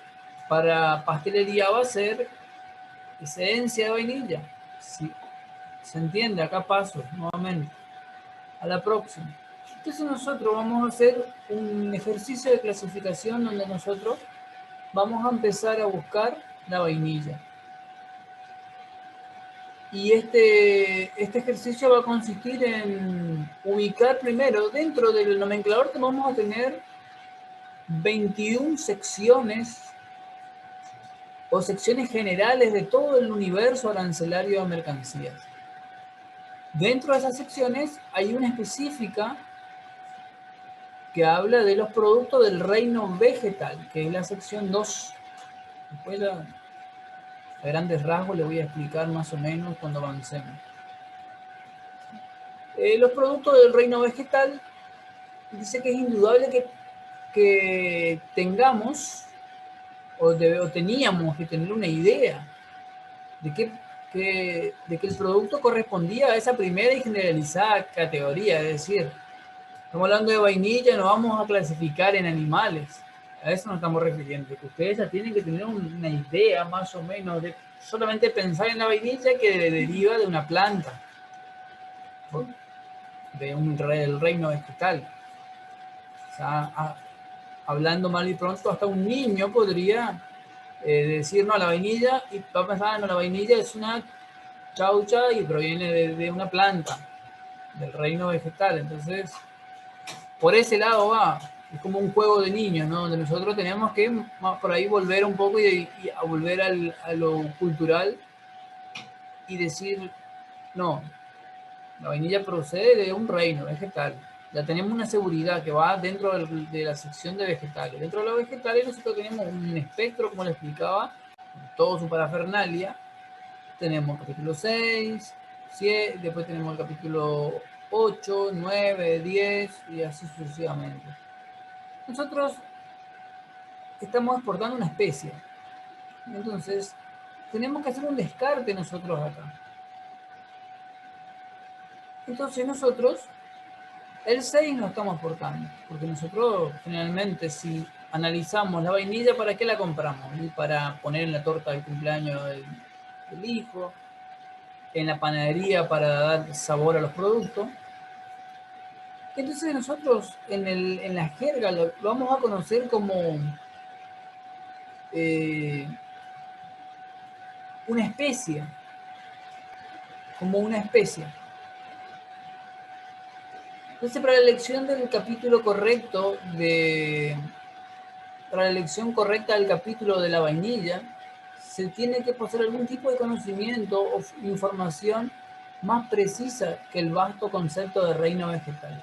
para pastelería, va a ser esencia de vainilla. Sí, se entiende, acá paso nuevamente a la próxima. Entonces nosotros vamos a hacer un ejercicio de clasificación donde nosotros vamos a empezar a buscar la vainilla. Y este ejercicio va a consistir en ubicar primero, dentro del nomenclador que vamos a tener 21 secciones o secciones generales de todo el universo arancelario de mercancías. Dentro de esas secciones hay una específica que habla de los productos del reino vegetal, que es la sección 2. Después a grandes rasgos le voy a explicar más o menos cuando avancemos. Los productos del reino vegetal, dice que es indudable que tengamos o teníamos que tener una idea de que el producto correspondía a esa primera y generalizada categoría, es decir, Estamos hablando de vainilla, no vamos a clasificar en animales. A eso nos estamos refiriendo, que ustedes ya tienen que tener una idea más o menos de solamente pensar en la vainilla que deriva de una planta, del reino vegetal. O sea, hablando mal y pronto, hasta un niño podría decir, no, la vainilla, y va a pensar, no, la vainilla es una chaucha y proviene de una planta, del reino vegetal. Entonces, por ese lado va, es como un juego de niños, ¿no? Donde nosotros tenemos que por ahí volver un poco y a volver a lo cultural y decir, no, la vainilla procede de un reino vegetal. Ya tenemos una seguridad que va dentro de la sección de vegetales. Dentro de los vegetales nosotros tenemos un espectro, como le explicaba, todo su parafernalia. Tenemos el capítulo 6, 7, después tenemos el capítulo 8, 9, 10 y así sucesivamente. Nosotros estamos exportando una especie. Entonces, tenemos que hacer un descarte nosotros acá. Entonces nosotros, el 6 no estamos exportando, porque nosotros generalmente si analizamos la vainilla, ¿para qué la compramos? Y para poner en la torta del cumpleaños del hijo, en la panadería para dar sabor a los productos. Entonces nosotros en la jerga lo vamos a conocer como una especie, como una especie. Entonces, para la elección del capítulo correcto, para la elección correcta del capítulo de la vainilla, se tiene que poseer algún tipo de conocimiento o información más precisa que el vasto concepto de reino vegetal.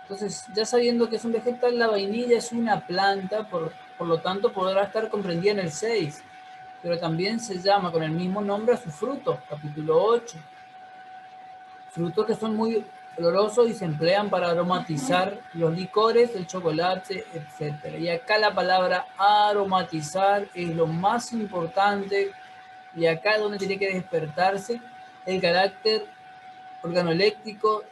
Entonces, ya sabiendo que es un vegetal, la vainilla es una planta, por lo tanto podrá estar comprendida en el 6, pero también se llama con el mismo nombre a su fruto, capítulo 8. Frutos que son muy olorosos y se emplean para aromatizar los licores, el chocolate, etc. Y acá la palabra aromatizar es lo más importante, y acá es donde tiene que despertarse el carácter organoléctrico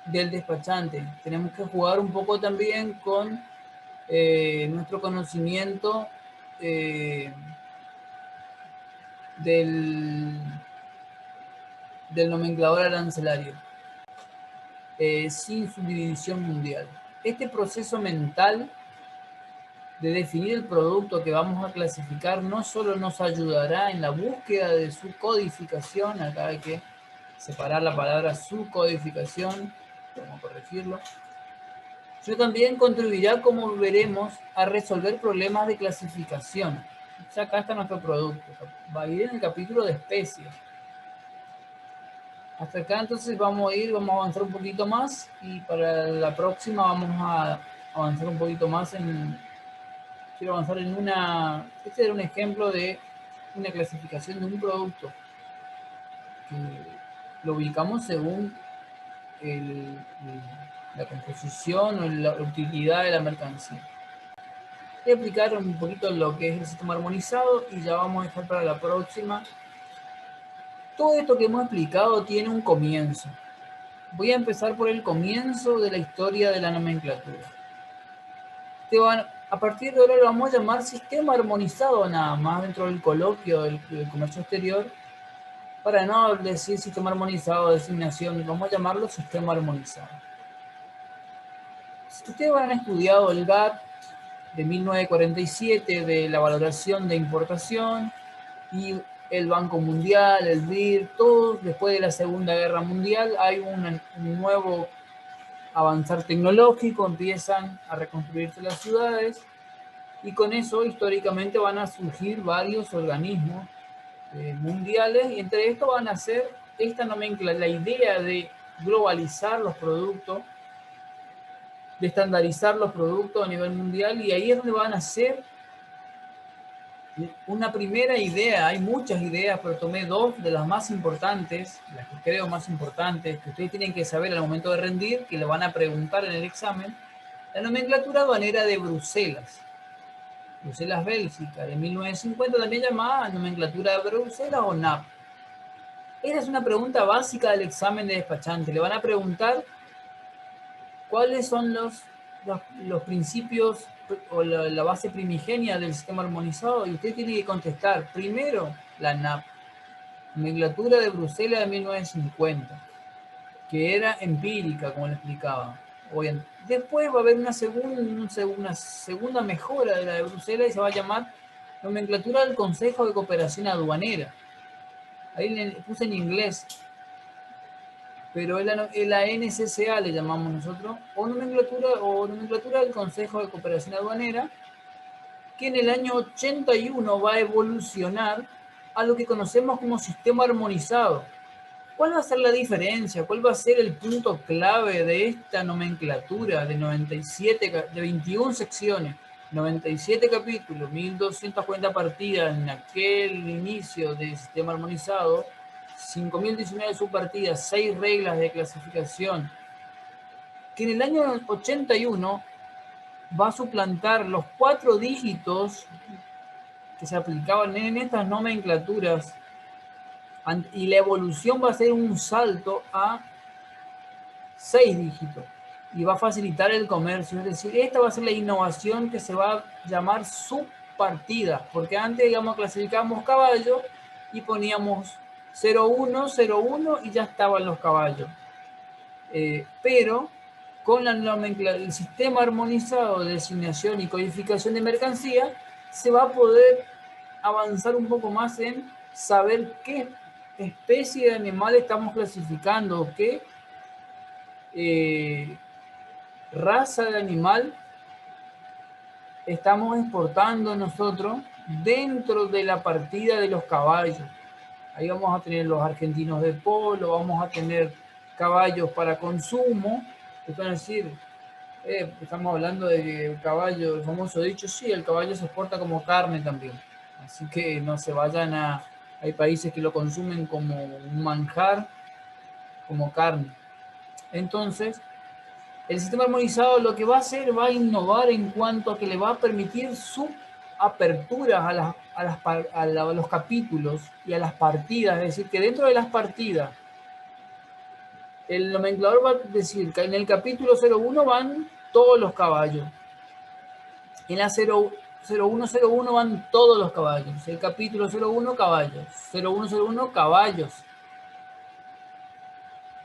del despachante. Tenemos que jugar un poco también con nuestro conocimiento del nomenclador arancelario, sin subdivisión mundial. Este proceso mental de definir el producto que vamos a clasificar no solo nos ayudará en la búsqueda de su codificación, acá hay que separar la palabra su codificación, vamos a corregirlo, sino también contribuirá, como veremos, a resolver problemas de clasificación. O sea, acá está nuestro producto, va a ir en el capítulo de especies. Hasta acá entonces vamos a avanzar un poquito más, y para la próxima vamos a avanzar un poquito más quiero avanzar este era un ejemplo de una clasificación de un producto que lo ubicamos según la composición o la utilidad de la mercancía. Voy a explicar un poquito lo que es el sistema armonizado y ya vamos a dejar para la próxima. Todo esto que hemos explicado tiene un comienzo. Voy a empezar por el comienzo de la historia de la nomenclatura. A partir de ahora lo vamos a llamar sistema armonizado nada más dentro del coloquio del comercio exterior, para no decir sistema armonizado, designación, vamos a llamarlo sistema armonizado. Si ustedes han estudiado el GATT de 1947 de la valoración de importación, y el Banco Mundial, el BID, todos después de la Segunda Guerra Mundial hay un nuevo avanzar tecnológico, empiezan a reconstruirse las ciudades, y con eso históricamente van a surgir varios organismos mundiales, y entre estos van a ser esta nomenclatura, la idea de globalizar los productos, de estandarizar los productos a nivel mundial, y ahí es donde van a ser una primera idea. Hay muchas ideas, pero tomé dos de las más importantes, las que creo más importantes, que ustedes tienen que saber al momento de rendir, que le van a preguntar en el examen. La nomenclatura aduanera de Bruselas, Bélgica, de 1950, también llamada nomenclatura de Bruselas o NAP. Esa es una pregunta básica del examen de despachante. Le van a preguntar ¿Cuáles son los principios o la base primigenia del sistema armonizado? Y usted tiene que contestar primero la NAP, nomenclatura de Bruselas de 1950, que era empírica, como le explicaba. Después va a haber una segunda mejora de la de Bruselas y se va a llamar nomenclatura del Consejo de Cooperación Aduanera. Ahí le puse en inglés, pero es la NCCA, le llamamos nosotros, o nomenclatura del Consejo de Cooperación Aduanera, que en el año 81 va a evolucionar a lo que conocemos como sistema armonizado. ¿Cuál va a ser la diferencia? ¿Cuál va a ser el punto clave de esta nomenclatura de 21 secciones, 97 capítulos, 1240 partidas en aquel inicio del sistema armonizado, 5019 subpartidas, 6 reglas de clasificación, que en el año 81 va a suplantar los 4 dígitos que se aplicaban en estas nomenclaturas, y la evolución va a ser un salto a 6 dígitos y va a facilitar el comercio. Es decir, esta va a ser la innovación que se va a llamar subpartida, porque antes, digamos, clasificábamos caballos y poníamos 01, 01 y ya estaban los caballos. Pero con el sistema armonizado de designación y codificación de mercancía, se va a poder avanzar un poco más en saber qué especie de animal estamos clasificando, qué raza de animal estamos exportando nosotros dentro de la partida de los caballos. Ahí vamos a tener los argentinos de polo, vamos a tener caballos para consumo. Es decir, estamos hablando de caballo, el famoso dicho, sí, el caballo se exporta como carne también. Así que no se vayan a... Hay países que lo consumen como un manjar, como carne. Entonces, el sistema armonizado lo que va a hacer, va a innovar en cuanto a que le va a permitir su apertura a los capítulos y a las partidas. Es decir, que dentro de las partidas, el nomenclador va a decir que en el capítulo 01 van todos los caballos. En la 0101 van todos los caballos. El capítulo 01, caballos. 0101, caballos.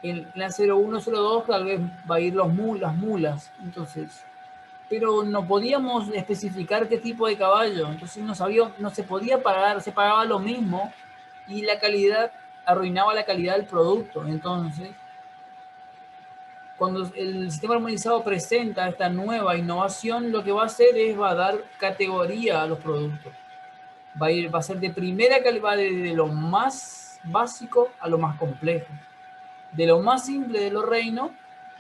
En la 0102 tal vez va a ir las mulas. Entonces, pero no podíamos especificar qué tipo de caballo. Entonces no se podía pagar, se pagaba lo mismo y la calidad arruinaba la calidad del producto. Entonces, cuando el sistema armonizado presenta esta nueva innovación, lo que va a hacer es va a dar categoría a los productos. Va a ser de primera calidad, de lo más básico a lo más complejo. De lo más simple de los reinos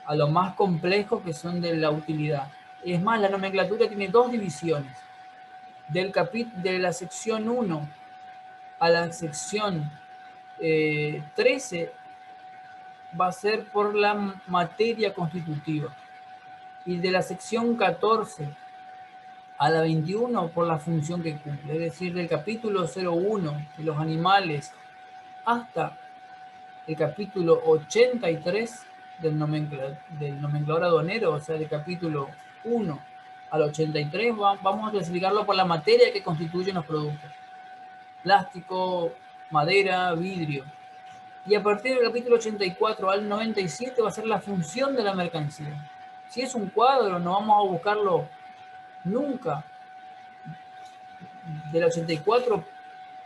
a lo más complejo que son de la utilidad. Es más, la nomenclatura tiene 2 divisiones. De la sección 1 a la sección 13 va a ser por la materia constitutiva. Y de la sección 14 a la 21 por la función que cumple. Es decir, del capítulo 01 de los animales hasta el capítulo 83 del nomenclador aduanero, o sea, del capítulo 1 al 83, vamos a clasificarlo por la materia que constituyen los productos. Plástico, madera, vidrio. Y a partir del capítulo 84 al 97 va a ser la función de la mercancía. Si es un cuadro, no vamos a buscarlo nunca. Del 84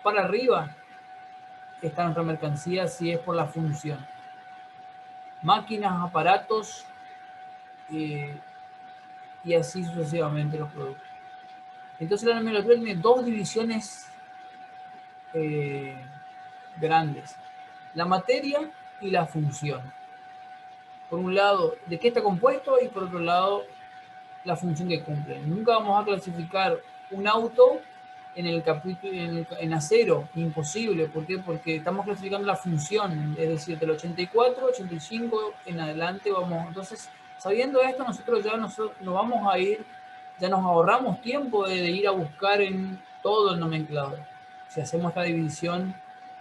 para arriba está nuestra mercancía si es por la función. Máquinas, aparatos y así sucesivamente los productos. Entonces la nomenclatura tiene 2 divisiones grandes: la materia y la función. Por un lado, de qué está compuesto, y por otro lado, la función que cumple. Nunca vamos a clasificar un auto en el capítulo en acero, imposible. ¿Por qué? Porque estamos clasificando la función, es decir, del 84, 85 en adelante vamos. Entonces, sabiendo esto, nosotros ya nos vamos a ir, ya nos ahorramos tiempo de ir a buscar en todo el nomenclador, si hacemos esta división,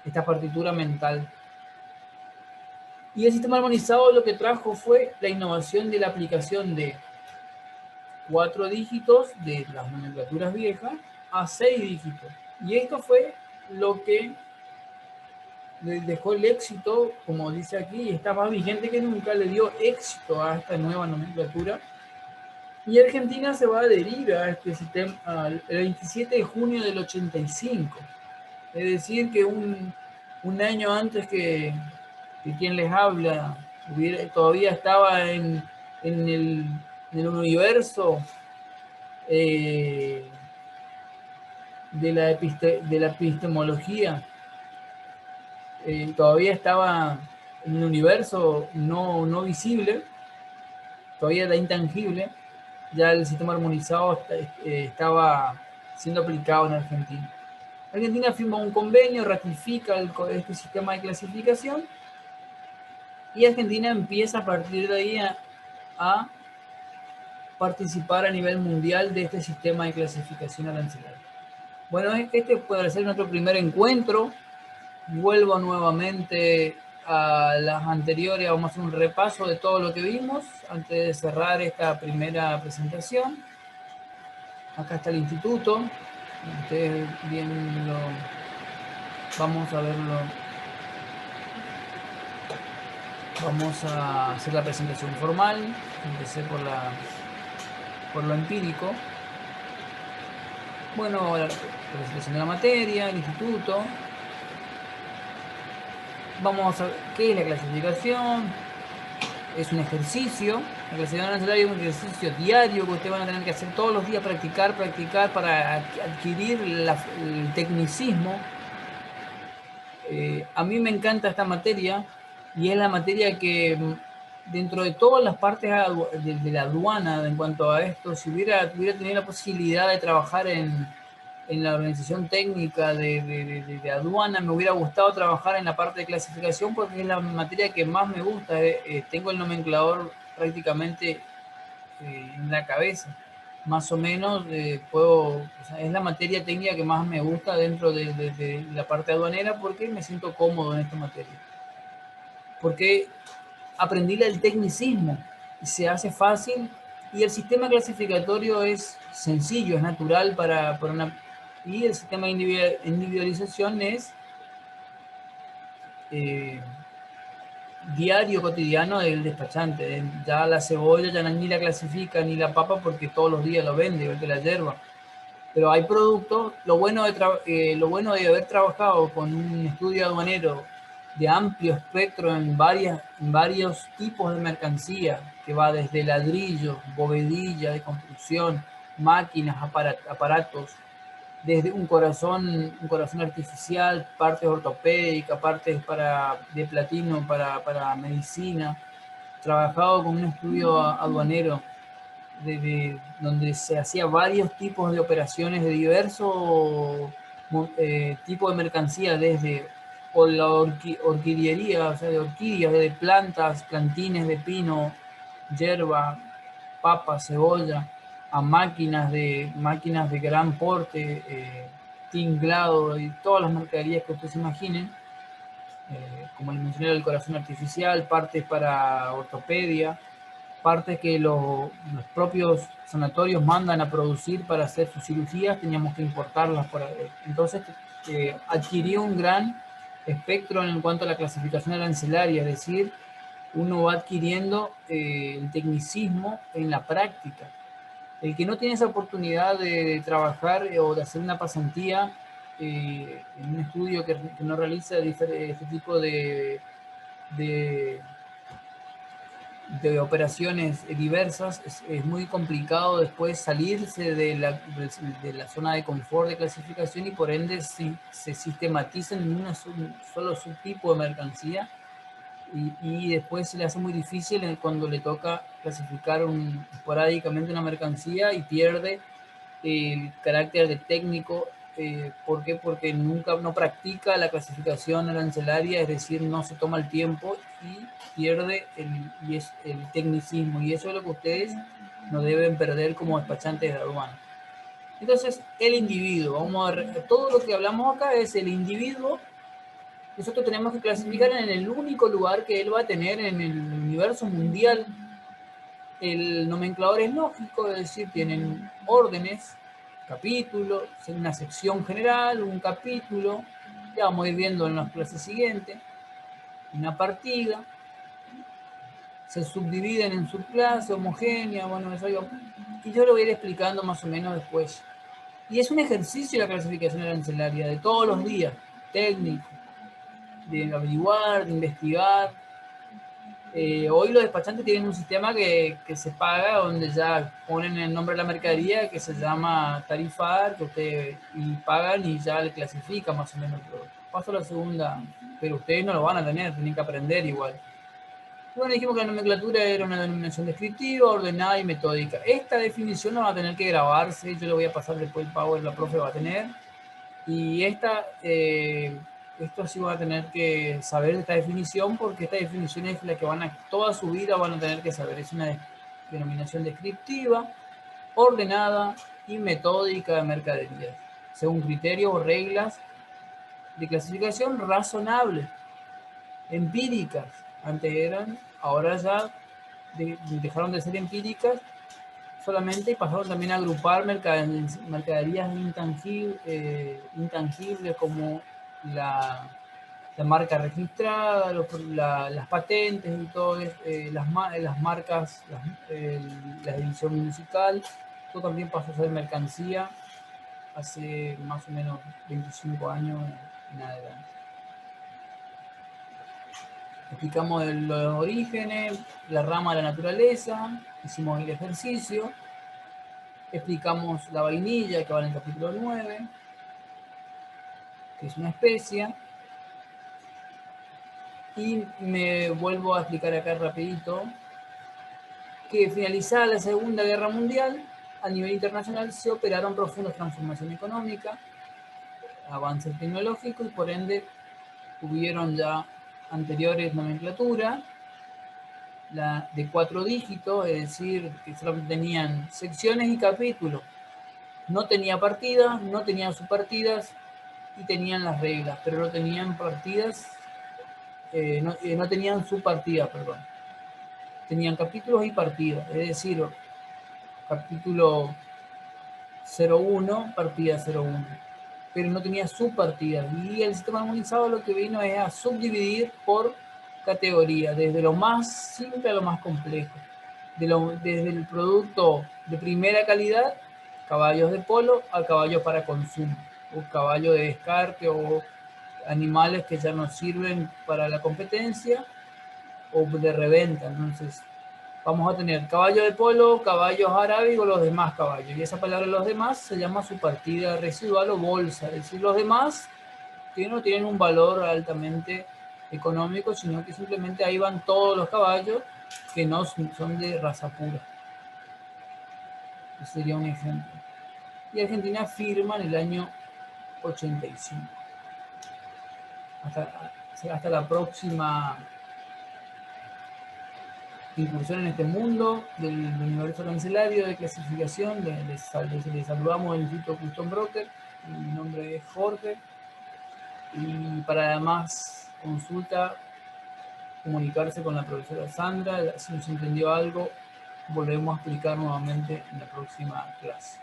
esta partitura mental. Y el sistema armonizado lo que trajo fue la innovación de la aplicación de 4 dígitos de las nomenclaturas viejas a 6 dígitos. Y esto fue lo que dejó el éxito, como dice aquí, está más vigente que nunca, le dio éxito a esta nueva nomenclatura. Y Argentina se va a adherir a este sistema el 27 de junio del 85. Es decir, que un año antes que quien les habla todavía estaba en el, en el universo de la epistemología, todavía estaba en un universo no visible, todavía era intangible, ya el sistema armonizado estaba siendo aplicado en Argentina. Argentina firma un convenio, ratifica este sistema de clasificación y Argentina empieza a partir de ahí a participar a nivel mundial de este sistema de clasificación arancelaria. Bueno, este puede ser nuestro primer encuentro. Vuelvo nuevamente a las anteriores, vamos a hacer un repaso de todo lo que vimos antes de cerrar esta primera presentación. Acá está el instituto, ustedes bien lo vamos a verlo. Vamos a hacer la presentación formal. Empecé por lo empírico. Bueno, la presentación de la materia, el instituto. Vamos a ver qué es la clasificación. Es un ejercicio. La clasificación arancelaria es un ejercicio diario que ustedes van a tener que hacer todos los días, practicar para adquirir el tecnicismo. A mí me encanta esta materia y es la materia que dentro de todas las partes de la aduana en cuanto a esto, si hubiera tenido la posibilidad de trabajar en la organización técnica de aduana, me hubiera gustado trabajar en la parte de clasificación porque es la materia que más me gusta. Tengo el nomenclador prácticamente en la cabeza. Más o menos o sea, es la materia técnica que más me gusta dentro de la parte aduanera porque me siento cómodo en esta materia. Porque aprendí el tecnicismo, se hace fácil y el sistema clasificatorio es sencillo, es natural y el sistema de individualización es diario, cotidiano del despachante. Ya la cebolla ya ni la clasifica ni la papa porque todos los días lo vende, igual que la hierba. Pero hay productos, lo bueno de haber trabajado con un estudio aduanero de amplio espectro en varios tipos de mercancía, que va desde ladrillos, bovedilla de construcción, máquinas, aparatos, desde un corazón artificial, partes ortopédicas, partes de platino para medicina, trabajado con un estudio aduanero donde se hacía varios tipos de operaciones de diversos tipos de mercancía, desde la orquídería, o sea, de orquídeas, de plantas, plantines de pino, hierba, papa, cebolla, a máquinas de gran porte, tinglado y todas las mercaderías que ustedes se imaginen, como les mencioné, el corazón artificial, partes para ortopedia, partes que los propios sanatorios mandan a producir para hacer sus cirugías, teníamos que importarlas. Entonces adquirí un gran espectro en cuanto a la clasificación arancelaria, es decir, uno va adquiriendo el tecnicismo en la práctica. El que no tiene esa oportunidad de trabajar o de hacer una pasantía en un estudio que no realiza este tipo de operaciones diversas, es muy complicado después salirse de la zona de confort de clasificación y por ende se sistematiza en un solo subtipo de mercancía y después se le hace muy difícil cuando le toca clasificar esporádicamente una mercancía y pierde el carácter de técnico. ¿Por qué? Porque no practica la clasificación arancelaria, es decir, no se toma el tiempo y pierde el tecnicismo. Y eso es lo que ustedes no deben perder como despachantes de aduana. Entonces, el individuo, todo lo que hablamos acá es el individuo nosotros tenemos que clasificar en el único lugar que él va a tener en el universo mundial. El nomenclador es lógico, es decir, tienen órdenes, capítulos, una sección general, un capítulo, ya vamos a ir viendo en las clases siguientes, una partida, se subdividen en subclases, homogéneas, bueno, eso yo, y yo lo voy a ir explicando más o menos después. Y es un ejercicio la clasificación arancelaria de todos los días, técnico, de averiguar, de investigar. Hoy los despachantes tienen un sistema que se paga, donde ya ponen el nombre de la mercadería, que se llama tarifar, que ustedes y pagan y ya le clasifica más o menos todo. Paso a la segunda, pero ustedes no lo van a tener, tienen que aprender igual. Bueno, dijimos que la nomenclatura era una denominación descriptiva, ordenada y metódica. Esta definición no va a tener que grabarse, yo le voy a pasar después el Power, la profe va a tener. Y esto sí van a tener que saber esta definición, porque esta definición es la que toda su vida van a tener que saber. Es una denominación descriptiva, ordenada y metódica de mercaderías, según criterios o reglas de clasificación razonables, empíricas. Antes eran, ahora ya dejaron de ser empíricas solamente y pasaron también a agrupar mercaderías intangibles como la marca registrada, las patentes y todo, las marcas, la edición musical, todo también pasó a ser mercancía hace más o menos 25 años en adelante. Explicamos los orígenes, la rama de la naturaleza, hicimos el ejercicio, explicamos la vainilla que va en el capítulo 9, que es una especia, y me vuelvo a explicar acá rapidito que finalizada la Segunda Guerra Mundial, a nivel internacional se operaron profundas transformaciones económicas, avances tecnológicos y por ende hubieron ya anteriores nomenclaturas, la de 4 dígitos, es decir, que solamente tenían secciones y capítulos, no tenía partidas, no tenían subpartidas y tenían las reglas, pero no tenían partidas, no tenían subpartidas, perdón. Tenían capítulos y partidas, es decir, capítulo 01, partida 01, pero no tenía subpartidas. Y el sistema armonizado lo que vino es a subdividir por categoría, desde lo más simple a lo más complejo. Desde el producto de primera calidad, caballos de polo, a caballos para consumo, o caballos de descarte, o animales que ya no sirven para la competencia, o de reventa. Entonces, vamos a tener caballo de polo, caballos árabes o los demás caballos. Y esa palabra los demás se llama su partida residual o bolsa. Es decir, los demás que no tienen un valor altamente económico, sino que simplemente ahí van todos los caballos que no son de raza pura. Ese sería un ejemplo. Y Argentina firma en el año 85. Hasta la próxima incursión en este mundo del universo cancelario de clasificación. Les saludamos del Instituto Custom Broker. Mi nombre es Jorge. Y para más consulta, comunicarse con la profesora Sandra. Si nos entendió algo, volvemos a explicar nuevamente en la próxima clase.